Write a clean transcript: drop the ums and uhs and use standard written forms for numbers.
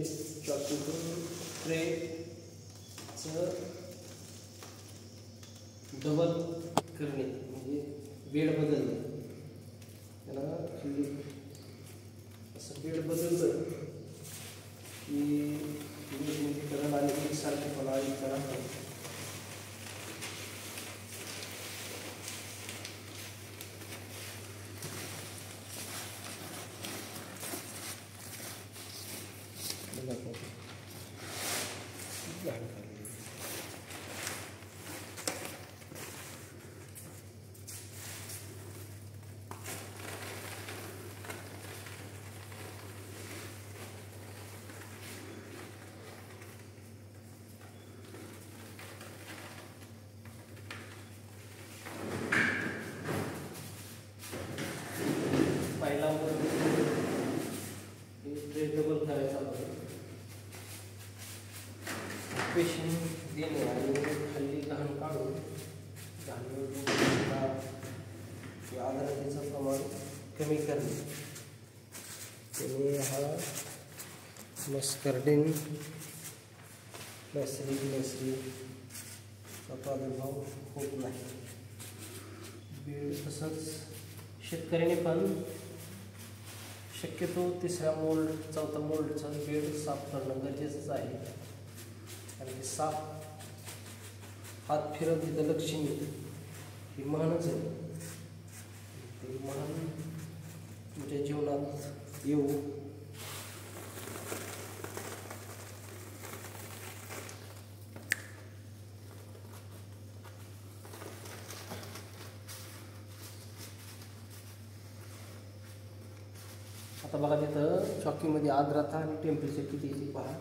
म्हणजे चॉकीतून ट्रेचं डबल करणे म्हणजे बेड बदलणे, त्याला खाली असं बेड बदललं की निर्जंतुकीकरण आणि एकसारखेपणा इथं राहतो. पहिला ट्रे डबल करायचा पेशंट देणे आणि खाली घाण काढून आर्द्रतेचं प्रमाण कमी करणे. त्याने हा मस्कर्डिन नैसर्गिक प्रादुर्भाव होत नाही. बेड तसंच शेतकऱ्याने पण शक्यतो तिसऱ्या मोल्ड चौथा मोल्डचं बेड साफ करणं गरजेचंच आहे. कारण की साफ हात फिरत तिथं लक्ष्मी ही म्हणच आहे. ते म्हण तुमच्या जीवनात येऊ. आता बघा तिथं चॉकीमध्ये आर्द्रता आणि टेम्परेचर किती पहा.